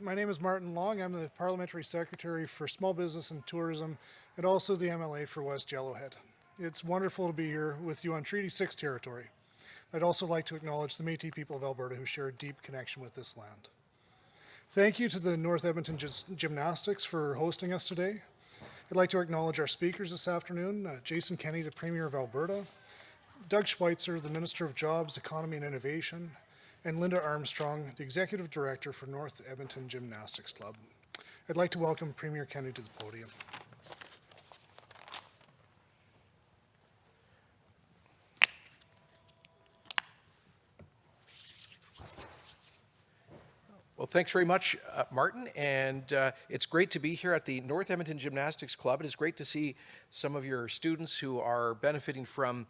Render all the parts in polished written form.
My name is Martin Long. I'm the Parliamentary Secretary for Small Business and Tourism and also the MLA for West Yellowhead. It's wonderful to be here with you on Treaty 6 territory. I'd also like to acknowledge the Métis people of Alberta who share a deep connection with this land. Thank you to the North Edmonton Gymnastics for hosting us today. I'd like to acknowledge our speakers this afternoon, Jason Kenney, the Premier of Alberta, Doug Schweitzer, the Minister of Jobs, Economy and Innovation, and Linda Armstrong, the Executive Director for North Edmonton Gymnastics Club. I'd like to welcome Premier Kenney to the podium. Well, thanks very much, Martin, and it's great to be here at the North Edmonton Gymnastics Club. It is great to see some of your students who are benefiting from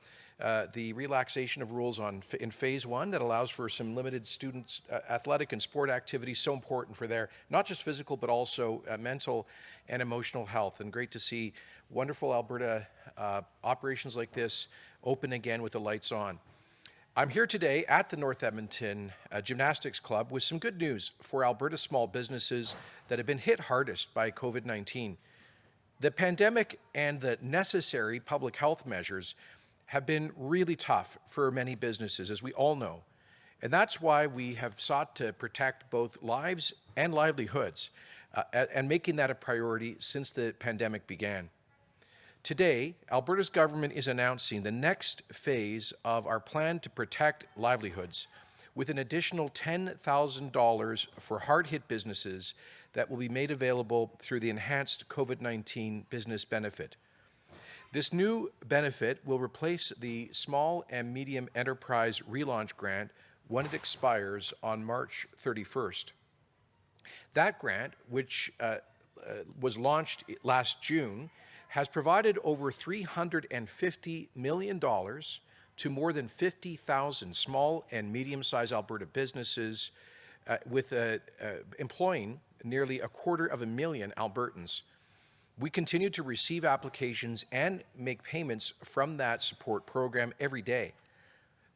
the relaxation of rules in Phase 1 that allows for some limited students' athletic and sport activities, so important for their, not just physical, but also mental and emotional health. And great to see wonderful Alberta operations like this open again with the lights on. I'm here today at the North Edmonton Gymnastics Club with some good news for Alberta small businesses that have been hit hardest by COVID-19. The pandemic and the necessary public health measures have been really tough for many businesses, as we all know. And that's why we have sought to protect both lives and livelihoods, and making that a priority since the pandemic began. Today, Alberta's government is announcing the next phase of our plan to protect livelihoods with an additional $10,000 for hard-hit businesses that will be made available through the enhanced COVID-19 business benefit. This new benefit will replace the Small and Medium Enterprise Relaunch Grant when it expires on March 31st. That grant, which was launched last June, has provided over $350 million to more than 50,000 small and medium-sized Alberta businesses with employing nearly 250,000 Albertans. We continue to receive applications and make payments from that support program every day.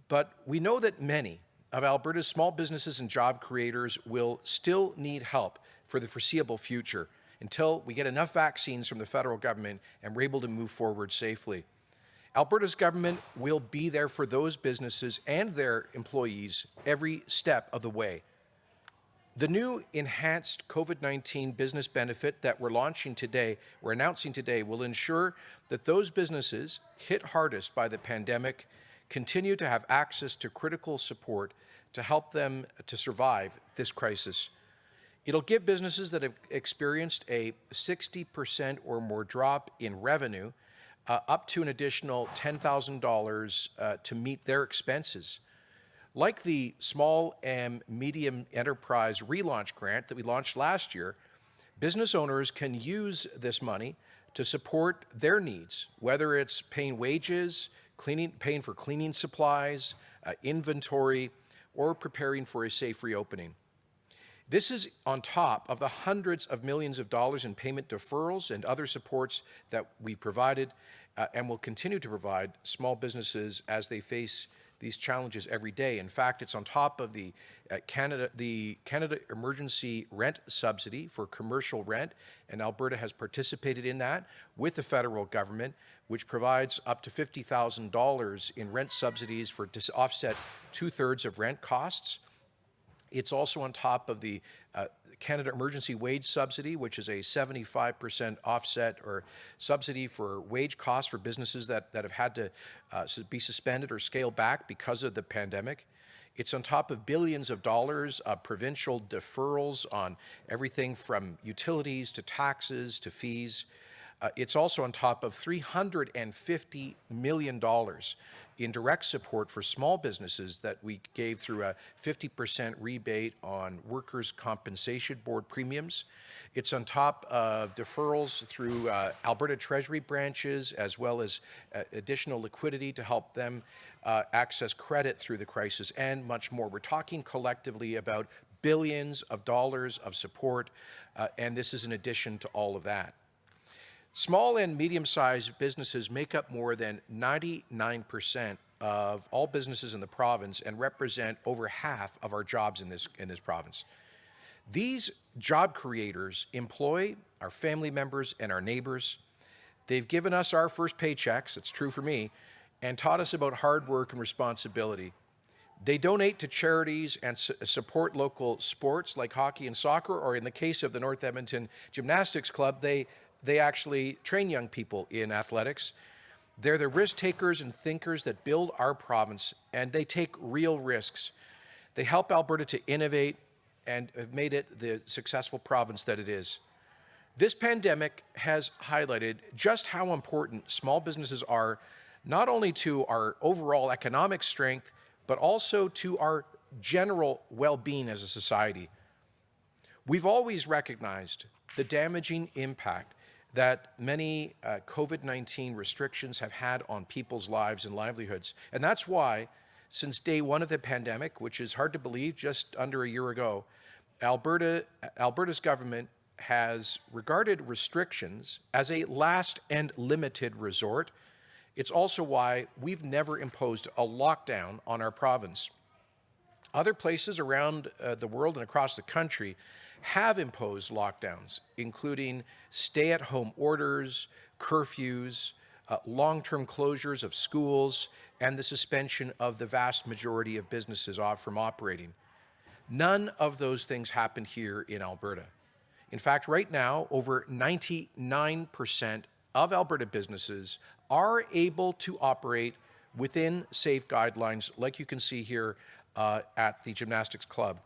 But we know that many of Alberta's small businesses and job creators will still need help for the foreseeable future until we get enough vaccines from the federal government and we're able to move forward safely. Alberta's government will be there for those businesses and their employees every step of the way. The new enhanced COVID-19 business benefit that we're announcing today will ensure that those businesses hit hardest by the pandemic continue to have access to critical support to help them to survive this crisis. It'll give businesses that have experienced a 60% or more drop in revenue up to an additional $10,000 to meet their expenses. Like the Small and Medium Enterprise Relaunch Grant that we launched last year, business owners can use this money to support their needs, whether it's paying wages, paying for cleaning supplies, inventory, or preparing for a safe reopening. This is on top of the hundreds of millions of dollars in payment deferrals and other supports that we provided and will continue to provide small businesses as they face these challenges every day. In fact, it's on top of the Canada Emergency Rent Subsidy for commercial rent, and Alberta has participated in that with the federal government, which provides up to $50,000 in rent subsidies to offset 2/3 of rent costs. It's also on top of the Canada Emergency Wage Subsidy, which is a 75% offset or subsidy for wage costs for businesses that have had to be suspended or scale back because of the pandemic. It's on top of billions of dollars of provincial deferrals on everything from utilities to taxes to fees. It's also on top of $350 million in direct support for small businesses that we gave through a 50% rebate on workers' compensation board premiums. It's on top of deferrals through Alberta Treasury branches, as well as additional liquidity to help them access credit through the crisis, and much more. We're talking collectively about billions of dollars of support, and this is in addition to all of that. Small and medium-sized businesses make up more than 99% of all businesses in the province and represent over half of our jobs in this province. These job creators employ our family members and our neighbors. They've given us our first paychecks, it's true for me, and taught us about hard work and responsibility. They donate to charities and support local sports like hockey and soccer, or in the case of the North Edmonton Gymnastics Club, they actually train young people in athletics. They're the risk takers and thinkers that build our province, and they take real risks. They help Alberta to innovate and have made it the successful province that it is. This pandemic has highlighted just how important small businesses are, not only to our overall economic strength, but also to our general well-being as a society. We've always recognized the damaging impact that many COVID-19 restrictions have had on people's lives and livelihoods. And that's why, since day one of the pandemic, which is hard to believe, just under a year ago, Alberta's government has regarded restrictions as a last and limited resort. It's also why we've never imposed a lockdown on our province. Other places around the world and across the country have imposed lockdowns, including stay-at-home orders, curfews, long-term closures of schools, and the suspension of the vast majority of businesses from operating. None of those things happened here in Alberta. In fact, right now, over 99% of Alberta businesses are able to operate within safe guidelines, like you can see here at the Gymnastics Club.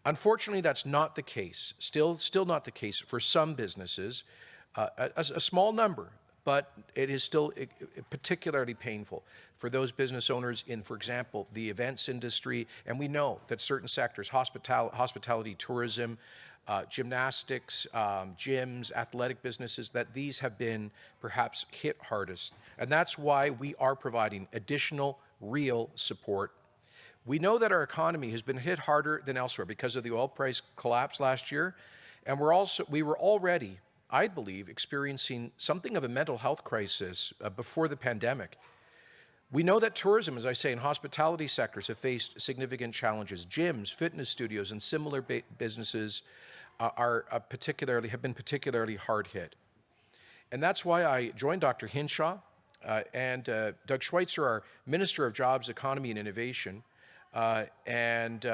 Unfortunately, that's not the case, still not the case for some businesses, a small number, but it is still particularly painful for those business owners in, for example, the events industry. And we know that certain sectors, hospitality, tourism, gymnastics, gyms, athletic businesses, that these have been perhaps hit hardest. And that's why we are providing additional real support. We know that our economy has been hit harder than elsewhere because of the oil price collapse last year. And we were already, I believe, experiencing something of a mental health crisis before the pandemic. We know that tourism, as I say, and hospitality sectors have faced significant challenges. Gyms, fitness studios, and similar businesses have been particularly hard hit. And that's why I joined Dr. Hinshaw and Doug Schweitzer, our Minister of Jobs, Economy and Innovation, and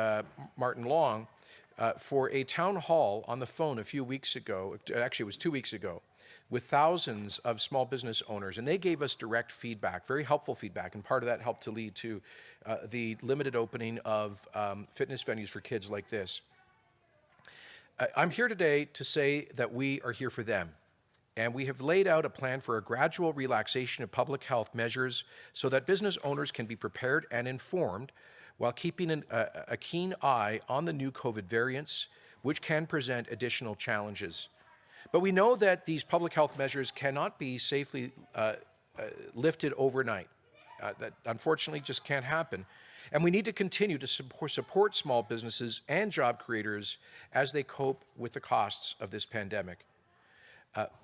Martin Long, for a town hall on the phone a few weeks ago, actually it was 2 weeks ago, with thousands of small business owners. And they gave us direct feedback, very helpful feedback, and part of that helped to lead to the limited opening of fitness venues for kids like this. I'm here today to say that we are here for them. And we have laid out a plan for a gradual relaxation of public health measures so that business owners can be prepared and informed while keeping a keen eye on the new COVID variants, which can present additional challenges. But we know that these public health measures cannot be safely lifted overnight. That unfortunately just can't happen. And we need to continue to support small businesses and job creators as they cope with the costs of this pandemic.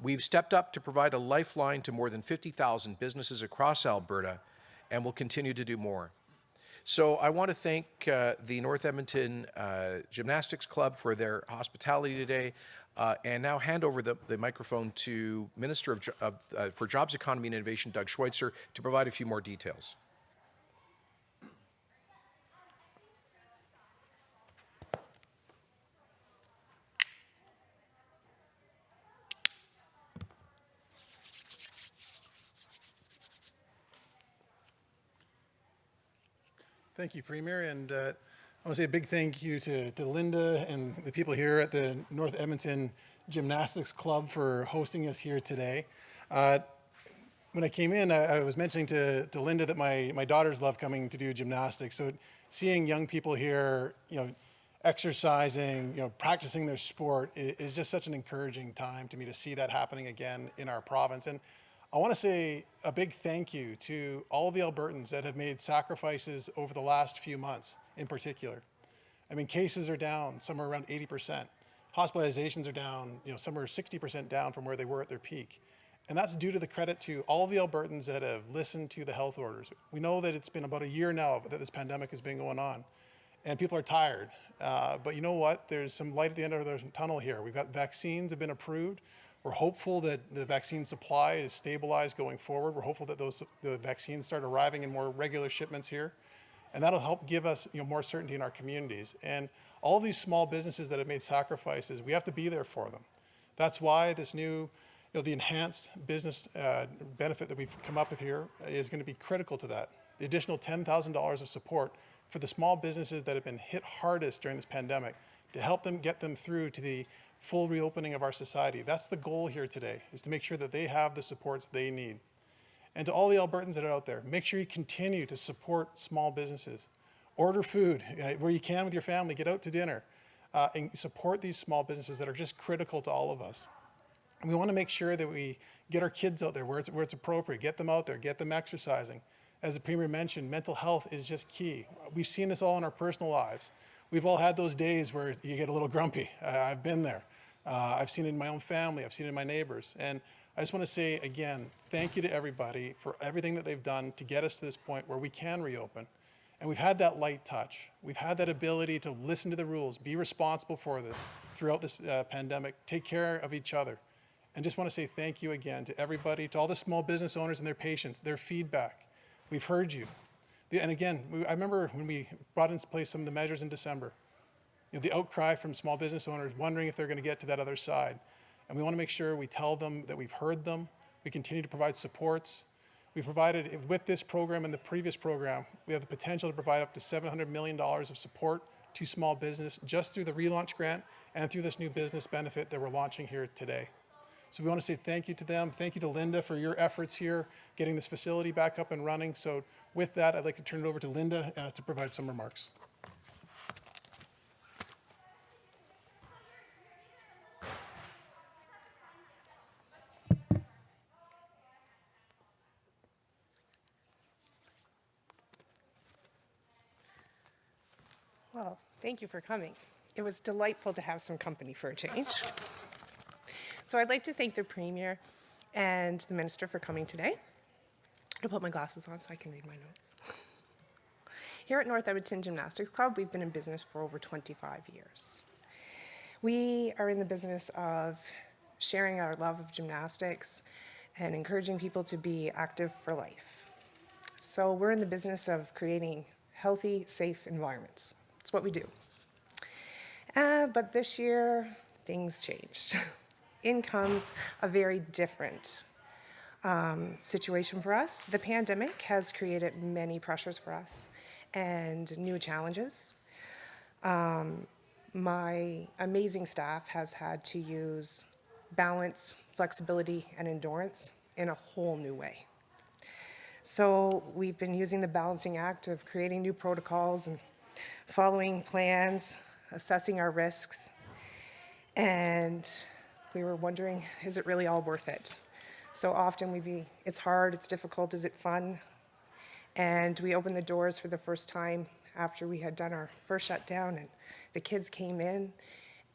We've stepped up to provide a lifeline to more than 50,000 businesses across Alberta, and will continue to do more. So I want to thank the North Edmonton Gymnastics Club for their hospitality today, and now hand over the microphone to Minister for Jobs, Economy and Innovation, Doug Schweitzer, to provide a few more details. Thank you, Premier, and I want to say a big thank you to Linda and the people here at the North Edmonton Gymnastics Club for hosting us here today. When I came in, I was mentioning to Linda that my daughters love coming to do gymnastics. So seeing young people here, exercising, practicing their sport is just such an encouraging time to me to see that happening again in our province. And I want to say a big thank you to all the Albertans that have made sacrifices over the last few months in particular. I mean, cases are down, some are around 80%. Hospitalizations are down, some are 60% down from where they were at their peak. And that's due to the credit to all of the Albertans that have listened to the health orders. We know that it's been about a year now that this pandemic has been going on. and people are tired. But you know what? There's some light at the end of the tunnel here. We've got vaccines have been approved. We're hopeful that the vaccine supply is stabilized going forward. We're hopeful that the vaccines start arriving in more regular shipments here, and that'll help give us more certainty in our communities. And all these small businesses that have made sacrifices, we have to be there for them. That's why this new, the enhanced business benefit that we've come up with here is going to be critical to that. The additional $10,000 of support for the small businesses that have been hit hardest during this pandemic to help them get them through to the full reopening of our society. That's the goal here today, is to make sure that they have the supports they need. And to all the Albertans that are out there, make sure you continue to support small businesses. Order food where you can with your family, get out to dinner, and support these small businesses that are just critical to all of us. And we want to make sure that we get our kids out there where it's appropriate, get them out there, get them exercising. As the Premier mentioned, mental health is just key. We've seen this all in our personal lives. We've all had those days where you get a little grumpy. I've been there. I've seen it in my own family. I've seen it in my neighbors. And I just want to say again, thank you to everybody for everything that they've done to get us to this point where we can reopen. And we've had that light touch. We've had that ability to listen to the rules, be responsible for this throughout this pandemic, take care of each other. And just want to say thank you again to everybody, to all the small business owners and their patience, their feedback. We've heard you. And again, I remember when we brought into place some of the measures in December, the outcry from small business owners wondering if they're going to get to that other side. And we want to make sure we tell them that we've heard them. We continue to provide supports. We provided, with this program and the previous program, we have the potential to provide up to $700 million of support to small business just through the relaunch grant and through this new business benefit that we're launching here today. So we want to say thank you to them. Thank you to Linda for your efforts here, getting this facility back up and running. So with that, I'd like to turn it over to Linda to provide some remarks. Well, thank you for coming. It was delightful to have some company for a change. So I'd like to thank the Premier and the Minister for coming today. I'll put my glasses on so I can read my notes. Here at North Edmonton Gymnastics Club, we've been in business for over 25 years. We are in the business of sharing our love of gymnastics and encouraging people to be active for life. So we're in the business of creating healthy, safe environments. That's what we do. But this year, things changed. In comes a very different situation for us. The pandemic has created many pressures for us and new challenges. My amazing staff has had to use balance, flexibility, and endurance in a whole new way. So we've been using the balancing act of creating new protocols and following plans, assessing our risks, and we were wondering, is it really all worth it? So often it's hard, it's difficult, is it fun? And we opened the doors for the first time after we had done our first shutdown, and the kids came in,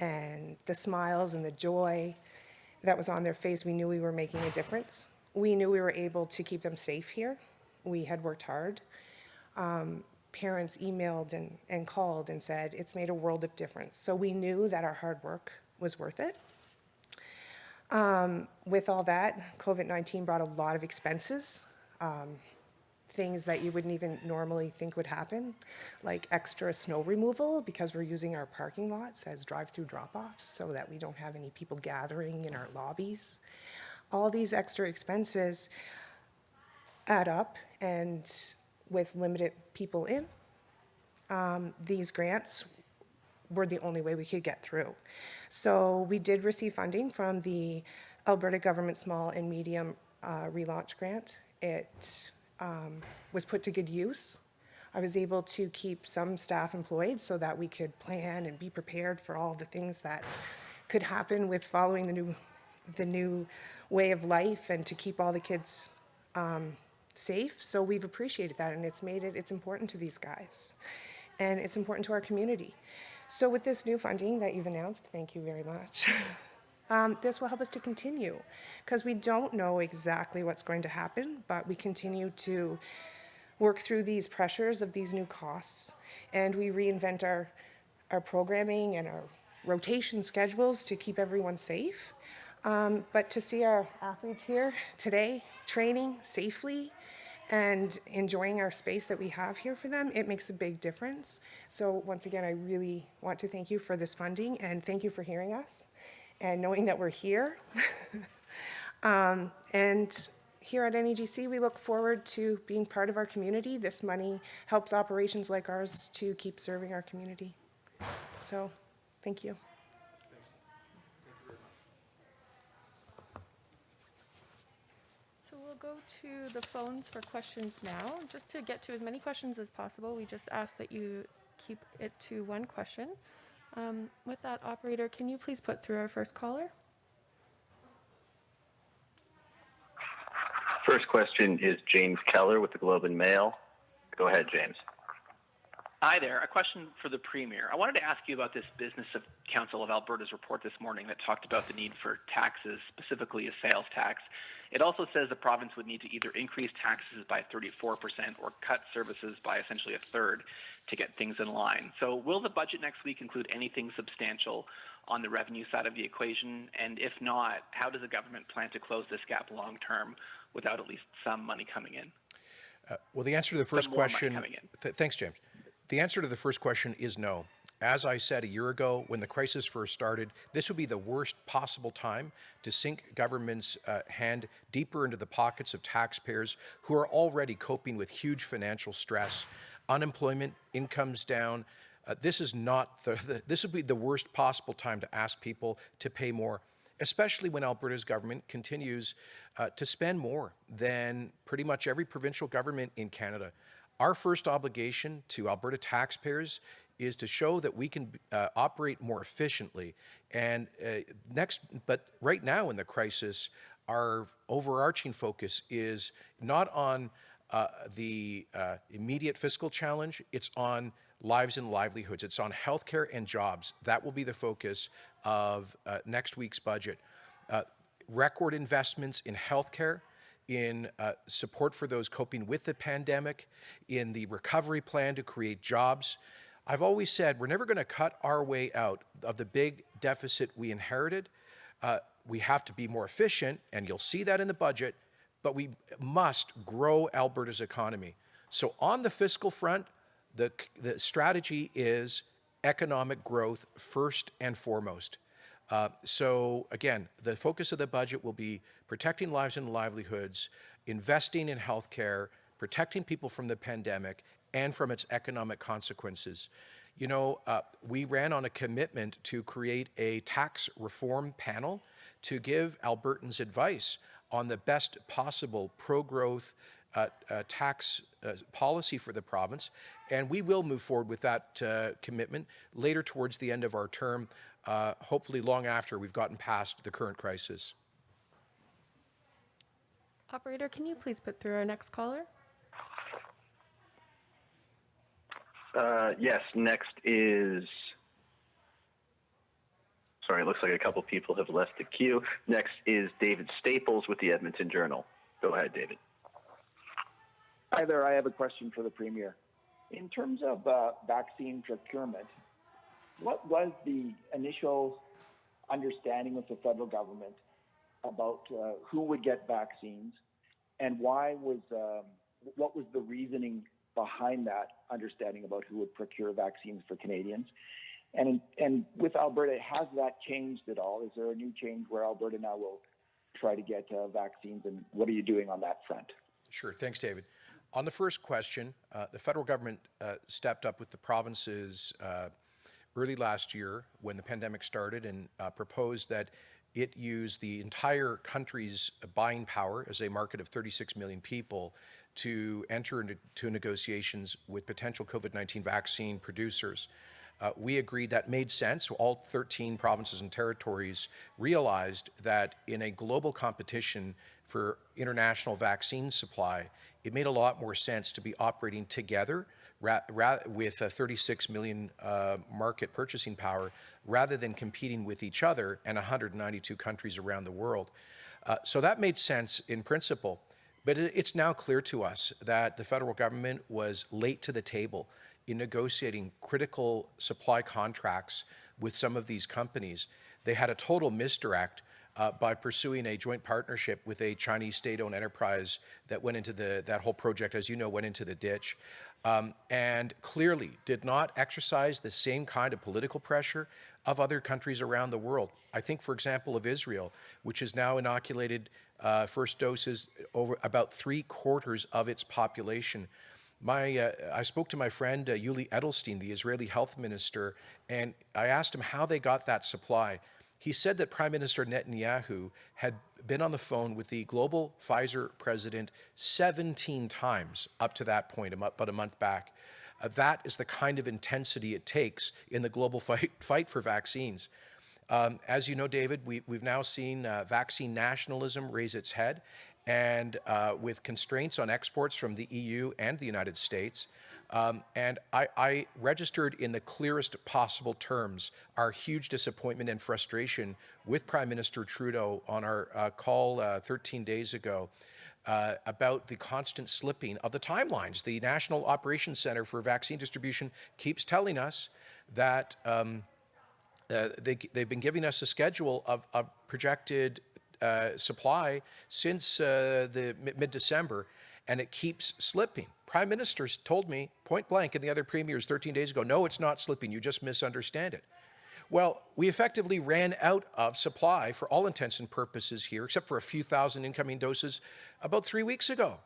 and the smiles and the joy that was on their face, we knew we were making a difference. We knew we were able to keep them safe here. We had worked hard. Parents emailed and called and said, it's made a world of difference. So we knew that our hard work was worth it. With all that, COVID-19 brought a lot of expenses, things that you wouldn't even normally think would happen, like extra snow removal because we're using our parking lots as drive-through drop-offs so that we don't have any people gathering in our lobbies. All these extra expenses add up, and with limited people in, these grants were the only way we could get through. So we did receive funding from the Alberta Government Small and Medium Relaunch Grant. It was put to good use. I was able to keep some staff employed so that we could plan and be prepared for all the things that could happen with following the new way of life and to keep all the kids safe. So we've appreciated that, and it's important to these guys. And it's important to our community. So with this new funding that you've announced, thank you very much, this will help us to continue, because we don't know exactly what's going to happen, but we continue to work through these pressures of these new costs, and we reinvent our programming and our rotation schedules to keep everyone safe. But to see our athletes here today, training safely and enjoying our space that we have here for them, it makes a big difference. So once again, I really want to thank you for this funding, and thank you for hearing us and knowing that we're here. And here at NEGC, we look forward to being part of our community. This money helps operations like ours to keep serving our community. So, thank you. So we'll go to the phones for questions now. Just to get to as many questions as possible, we just ask that you keep it to one question. With that, operator, can you please put through our first caller? First question is James Keller with the Globe and Mail. Go ahead, James. Hi there. A question for the Premier. I wanted to ask you about this Business of Council of Alberta's report this morning that talked about the need for taxes, specifically a sales tax. It also says the province would need to either increase taxes by 34% or cut services by essentially a third to get things in line. So will the budget next week include anything substantial on the revenue side of the equation? And if not, how does the government plan to close this gap long term without at least some money coming in? Well, the answer to the first question, coming in. Thanks, James. The answer to the first question is no. As I said a year ago, when the crisis first started, this would be the worst possible time to sink government's hand deeper into the pockets of taxpayers who are already coping with huge financial stress, unemployment, incomes down. This is not this would be the worst possible time to ask people to pay more, especially when Alberta's government continues to spend more than pretty much every provincial government in Canada. Our first obligation to Alberta taxpayers is to show that we can operate more efficiently. And but right now in the crisis, our overarching focus is not on the immediate fiscal challenge, it's on lives and livelihoods. It's on healthcare and jobs. That will be the focus of next week's budget. Record investments in healthcare, in support for those coping with the pandemic, in the recovery plan to create jobs. I've always said we're never going to cut our way out of the big deficit we inherited. We have to be more efficient, and you'll see that in the budget, but we must grow Alberta's economy. So on the fiscal front, the strategy is economic growth first and foremost. So again, the focus of the budget will be protecting lives and livelihoods, investing in healthcare, protecting people from the pandemic and from its economic consequences. You know, we ran on a commitment to create a tax reform panel to give Albertans advice on the best possible pro-growth tax policy for the province, and we will move forward with that commitment later towards the end of our term, hopefully long after we've gotten past the current crisis. Operator, can you please put through our next caller? Yes, next is, sorry, it looks like a couple people have left the queue. Next is David Staples with the Edmonton Journal. Go ahead, David. Hi there, I have a question for the Premier. In terms of vaccine procurement, what was the initial understanding with the federal government about who would get vaccines, and why was what was the reasoning behind that understanding about who would procure vaccines for Canadians? And with Alberta, has that changed at all? Is there a new change where Alberta now will try to get vaccines, and what are you doing on that front? Sure, thanks, David. On the first question, the federal government stepped up with the provinces early last year when the pandemic started and proposed that it use the entire country's buying power as a market of 36 million people to enter into negotiations with potential COVID-19 vaccine producers. We agreed that made sense. All 13 provinces and territories realized that in a global competition for international vaccine supply, it made a lot more sense to be operating together with a 36 million market purchasing power rather than competing with each other and 192 countries around the world. So that made sense in principle. But it's now clear to us that the federal government was late to the table in negotiating critical supply contracts with some of these companies. They had a total misdirect by pursuing a joint partnership with a Chinese state-owned enterprise that went into that whole project, as you know, went into the ditch, and clearly did not exercise the same kind of political pressure of other countries around the world. I think, for example, of Israel, which has now inoculated first doses over about 3/4 of its population. I spoke to my friend Yuli Edelstein, the Israeli health minister, and I asked him how they got that supply. He said that Prime Minister Netanyahu had been on the phone with the global Pfizer president 17 times up to that point, about a month back. That is the kind of intensity it takes in the global fight for vaccines. As you know, David, we've now seen vaccine nationalism raise its head, and with constraints on exports from the EU and the United States. And I registered in the clearest possible terms our huge disappointment and frustration with Prime Minister Trudeau on our call 13 days ago about the constant slipping of the timelines. The National Operations Center for Vaccine Distribution keeps telling us that they've been giving us a schedule of projected supply since the mid-December, and it keeps slipping. Prime Ministers told me point blank, and the other premiers 13 days ago, no, it's not slipping, you just misunderstand it. Well, we effectively ran out of supply for all intents and purposes here, except for a few thousand incoming doses, about 3 weeks ago.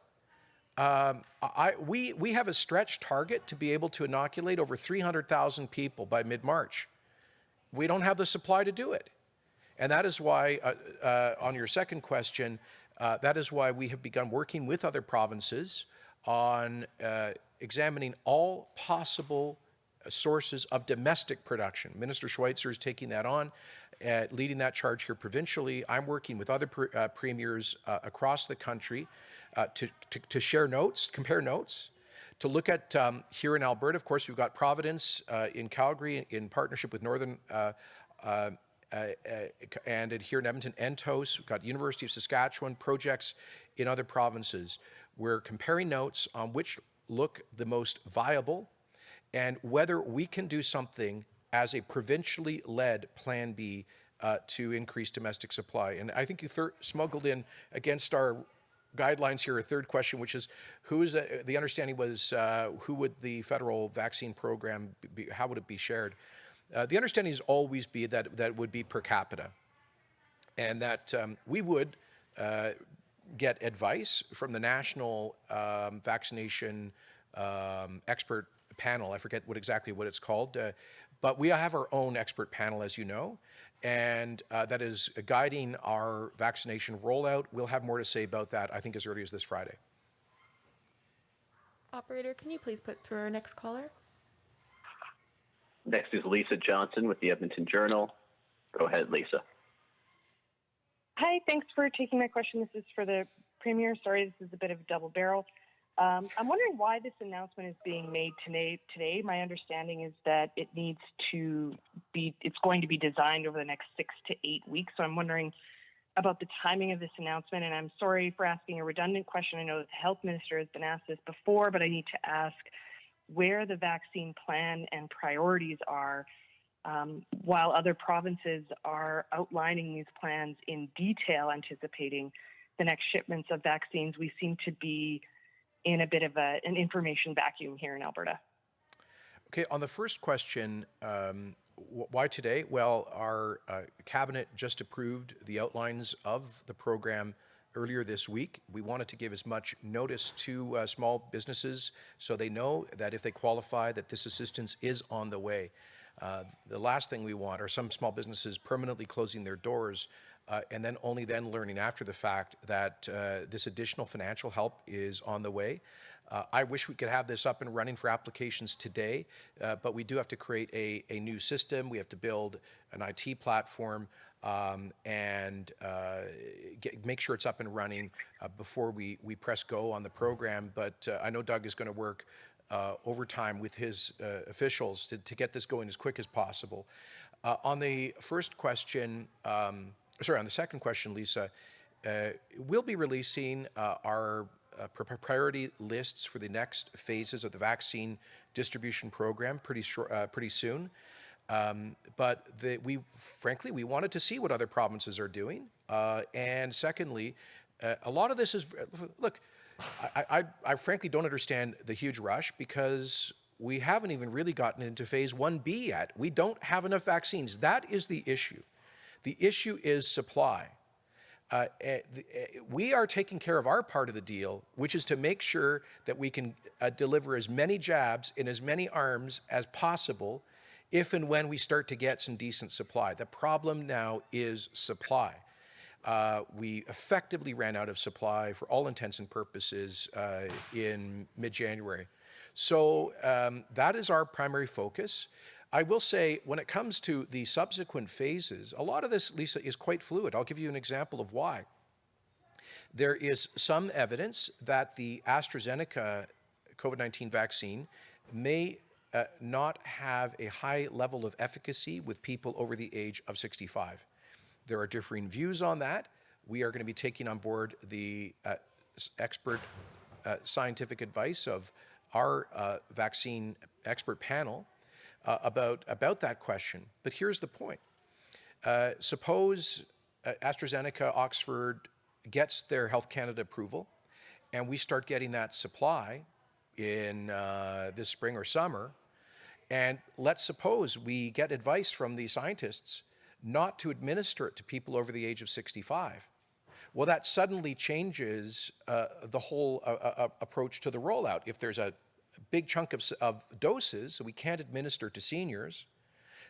We have a stretch target to be able to inoculate over 300,000 people by mid-March. We don't have the supply to do it. And that is why, on your second question, that is why we have begun working with other provinces on examining all possible sources of domestic production. Minister Schweitzer is taking that on, leading that charge here provincially. I'm working with other premiers across the country to share notes, compare notes, to look at here in Alberta. Of course, we've got Providence in Calgary in partnership with Northern and here in Edmonton, Entos. We've got University of Saskatchewan, projects in other provinces. We're comparing notes on which look the most viable and whether we can do something as a provincially led Plan B to increase domestic supply. And I think you smuggled in, against our guidelines here, a third question, which is the understanding was who would the federal vaccine program be, how would it be shared? The understanding has always been that it would be per capita, and that we would get advice from the national vaccination expert panel. I forget exactly what it's called, but we have our own expert panel, as you know, and that is guiding our vaccination rollout. We'll have more to say about that, I think, as early as this Friday. Operator, can you please put through our next caller? Next is Lisa Johnson with the Edmonton Journal. Go ahead, Lisa. Hi, thanks for taking my question. This is for the Premier. Sorry, this is a bit of a double barrel. I'm wondering why this announcement is being made today. My understanding is that it's going to be designed over the next 6 to 8 weeks. So I'm wondering about the timing of this announcement. And I'm sorry for asking a redundant question. I know that the health minister has been asked this before, but I need to ask where the vaccine plan and priorities are while other provinces are outlining these plans in detail, anticipating the next shipments of vaccines. We seem to be in a bit of an information vacuum here in Alberta. Okay, on the first question, why today? Well, our cabinet just approved the outlines of the program earlier this week. We wanted to give as much notice to small businesses so they know that if they qualify, that this assistance is on the way. The last thing we want are some small businesses permanently closing their doors and then only then learning after the fact that this additional financial help is on the way. I wish we could have this up and running for applications today, but we do have to create a new system. We have to build an IT platform and make sure it's up and running before we press go on the program. But I know Doug is going to work overtime with his officials to get this going as quick as possible. On the first question, on the second question, Lisa, we'll be releasing our priority lists for the next phases of the vaccine distribution program pretty soon. But frankly, we wanted to see what other provinces are doing. And secondly, a lot of this is, look, I frankly don't understand the huge rush because we haven't even really gotten into phase 1B yet. We don't have enough vaccines. That is the issue. The issue is supply. We are taking care of our part of the deal, which is to make sure that we can deliver as many jabs in as many arms as possible if and when we start to get some decent supply. The problem now is supply. We effectively ran out of supply for all intents and purposes in mid-January. So that is our primary focus. I will say, when it comes to the subsequent phases, a lot of this, Lisa, is quite fluid. I'll give you an example of why. There is some evidence that the AstraZeneca COVID-19 vaccine may not have a high level of efficacy with people over the age of 65. There are differing views on that. We are going to be taking on board the expert scientific advice of our vaccine expert panel about that question. But here's the point. Suppose AstraZeneca, Oxford gets their Health Canada approval, and we start getting that supply in this spring or summer, and let's suppose we get advice from the scientists not to administer it to people over the age of 65. Well, that suddenly changes the whole approach to the rollout. If there's a big chunk of doses that we can't administer to seniors,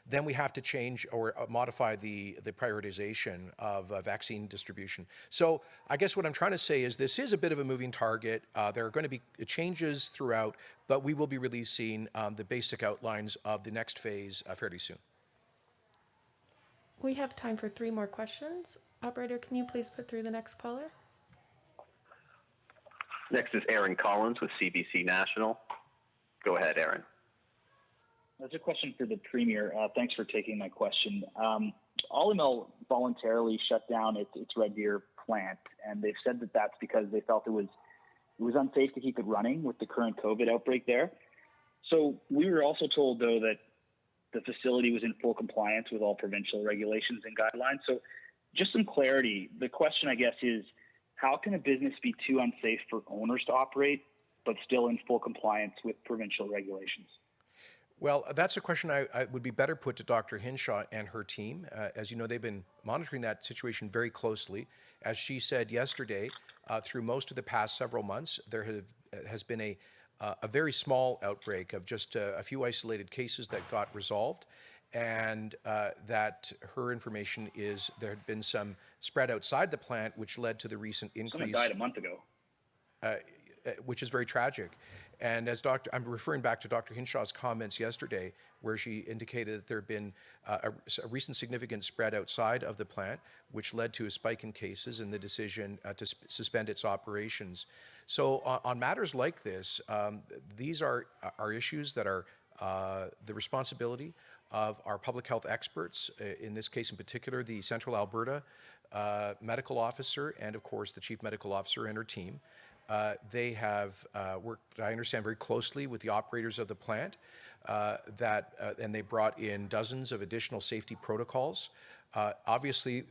then we have to change or modify the prioritization of vaccine distribution. So I guess what I'm trying to say is this is a bit of a moving target. There are going to be changes throughout, but we will be releasing the basic outlines of the next phase fairly soon. We have time for 3 more questions. Operator, can you please put through the next caller? Next is Aaron Collins with CBC National. Go ahead, Aaron. That's a question for the Premier. Thanks for taking my question. Alumel voluntarily shut down its Red Deer plant, and they've said that that's because they felt it was unsafe to keep it running with the current COVID outbreak there. So we were also told, though, that the facility was in full compliance with all provincial regulations and guidelines. So just some clarity. The question, I guess, is how can a business be too unsafe for owners to operate, but still in full compliance with provincial regulations? Well, that's a question I would be better put to Dr. Hinshaw and her team. As you know, they've been monitoring that situation very closely. As she said yesterday, through most of the past several months, there has been a very small outbreak of just a few isolated cases that got resolved, and that her information is there had been some spread outside the plant, which led to the recent increase. Someone died a month ago. Which is very tragic. And as I'm referring back to Dr. Hinshaw's comments yesterday, where she indicated that there had been a recent significant spread outside of the plant, which led to a spike in cases and the decision to suspend its operations. So on matters like this, these are issues that are the responsibility of our public health experts, in this case in particular, the Central Alberta medical officer, and of course the chief medical officer and her team. They have worked, I understand, very closely with the operators of the plant, and they brought in dozens of additional safety protocols. Obviously,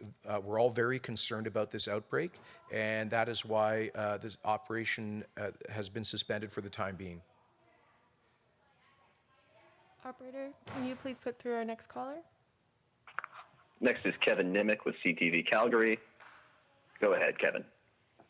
we're all very concerned about this outbreak, and that is why this operation has been suspended for the time being. Operator, can you please put through our next caller? Next is Kevin Nimick with CTV Calgary. Go ahead, Kevin.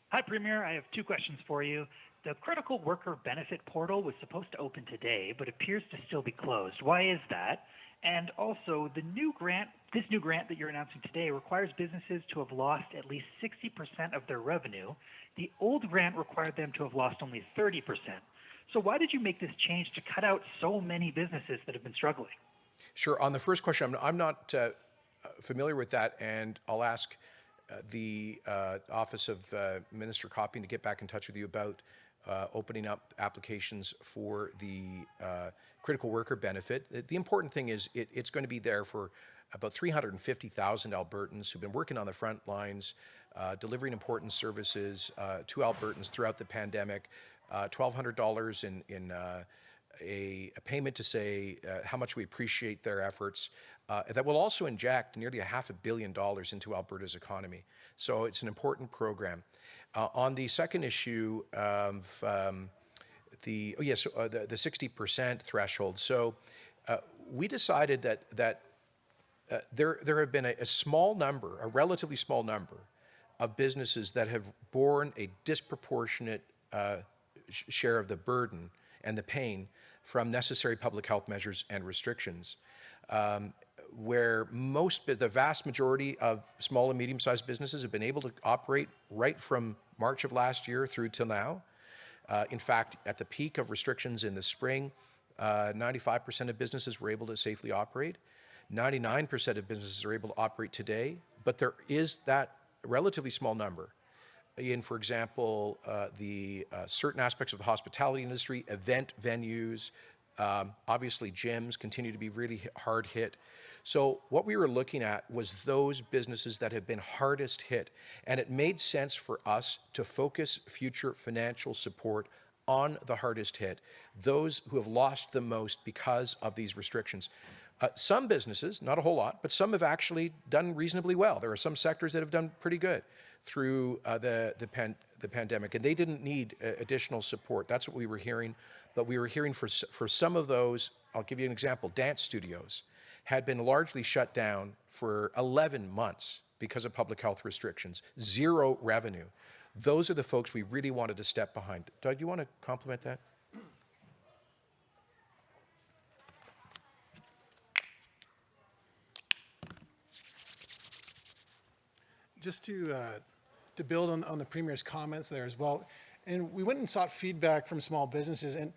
Hi, Premier. I have 2 questions for you. The Critical Worker Benefit Portal was supposed to open today, but appears to still be closed. Why is that? And also, this new grant that you're announcing today requires businesses to have lost at least 60% of their revenue. The old grant required them to have lost only 30%. So why did you make this change to cut out so many businesses that have been struggling? Sure. On the first question, I'm not familiar with that, and I'll ask the Office of Minister Copping to get back in touch with you about opening up applications for the critical worker benefit. The important thing is it's going to be there for about 350,000 Albertans who've been working on the front lines, delivering important services to Albertans throughout the pandemic. $1,200 in a payment to say how much we appreciate their efforts. That will also inject nearly $500 million into Alberta's economy. So it's an important program. On the second issue of the 60% threshold. So we decided that there have been a small number, a relatively small number, of businesses that have borne a disproportionate share of the burden and the pain from necessary public health measures and restrictions, where the vast majority of small and medium-sized businesses have been able to operate right from March of last year through till now. In fact, at the peak of restrictions in the spring, 95% of businesses were able to safely operate. 99% of businesses are able to operate today, but there is that relatively small number in, for example, the certain aspects of the hospitality industry, event venues, obviously gyms continue to be really hard hit. So what we were looking at was those businesses that have been hardest hit, and it made sense for us to focus future financial support on the hardest hit, those who have lost the most because of these restrictions. Some businesses, not a whole lot, but some have actually done reasonably well. There are some sectors that have done pretty good through the pandemic, and they didn't need additional support. That's what we were hearing. But we were hearing for some of those, I'll give you an example, dance studios had been largely shut down for 11 months because of public health restrictions, zero revenue. Those are the folks we really wanted to step behind. Doug, do you want to complement that? Just to build on the Premier's comments there as well, and we went and sought feedback from small businesses, and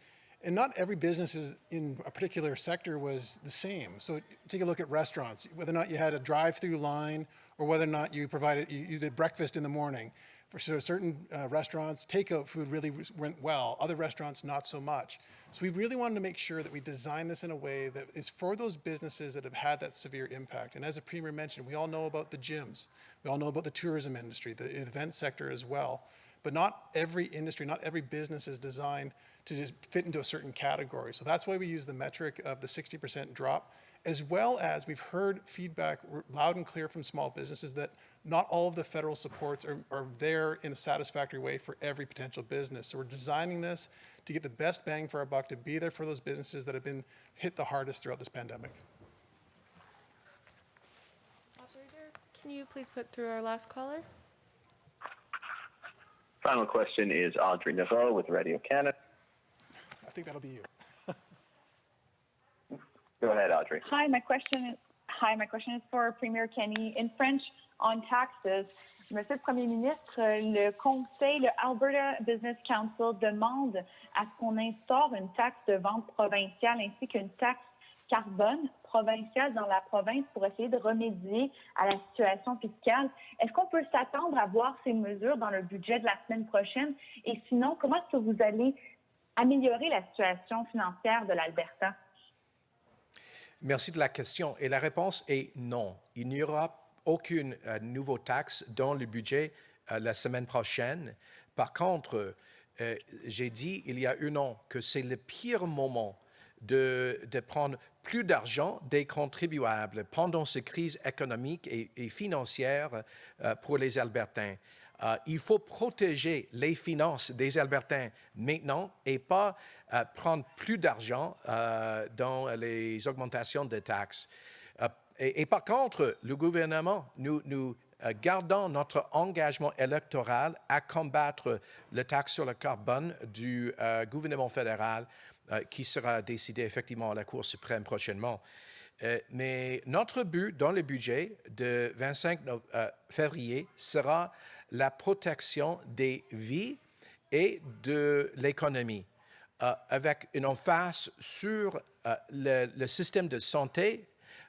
not every business in a particular sector was the same. So take a look at restaurants, whether or not you had a drive-through line or whether or not you did breakfast in the morning. For certain restaurants, takeout food really went well. Other restaurants, not so much. So we really wanted to make sure that we design this in a way that is for those businesses that have had that severe impact. And as the Premier mentioned, we all know about the gyms. We all know about the tourism industry, the event sector as well. But not every industry, not every business is designed to just fit into a certain category. So that's why we use the metric of the 60% drop, as well as we've heard feedback loud and clear from small businesses that not all of the federal supports are there in a satisfactory way for every potential business. So we're designing this to get the best bang for our buck, to be there for those businesses that have been hit the hardest throughout this pandemic. Operator, can you please put through our last caller? Final question is Audrey Navarro with Radio Canada. I think that'll be you. Go ahead, Audrey. Hi, my question is for Premier Kenney. In French, on taxes, Monsieur le Premier ministre, le Conseil, le Alberta Business Council demande à ce qu'on instaure une taxe de vente provinciale ainsi qu'une taxe carbone provinciale dans la province pour essayer de remédier à la situation fiscale. Est-ce qu'on peut s'attendre à voir ces mesures dans le budget de la semaine prochaine? Et sinon, comment est-ce que vous allez améliorer la situation financière de l'Alberta? Merci de la question. Et la réponse est non. Il n'y aura aucune nouvelle taxe dans le budget la semaine prochaine. Par contre, j'ai dit il y a un an que c'est le pire moment de prendre plus d'argent des contribuables pendant cette crise économique et financière pour les Albertains. Il faut protéger les finances des Albertains maintenant et pas prendre plus d'argent dans les augmentations de taxes. Et par contre, le gouvernement, nous gardons notre engagement électoral à combattre la taxe sur le carbone du gouvernement fédéral qui sera décidé effectivement à la Cour suprême prochainement. Mais notre but dans le budget de 25 février sera la protection des vies et de l'économie, avec une emphase sur le système de santé,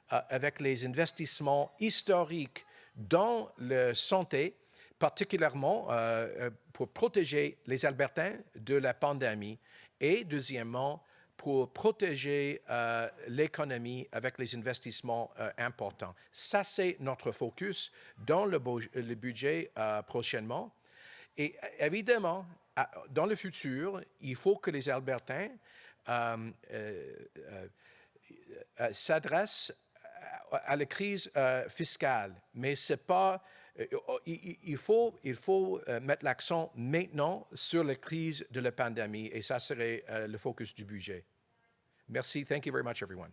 avec les investissements historiques dans la santé, particulièrement pour protéger les Albertains de la pandémie, et deuxièmement, pour protéger l'économie avec les investissements importants. Ça, c'est notre focus dans le budget prochainement. Et évidemment, dans le futur, il faut que les Albertains s'adressent à la crise fiscale, mais c'est pas. Il faut mettre l'accent maintenant sur la crise de la pandémie, et ça serait le focus du budget. Merci. Thank you very much, everyone.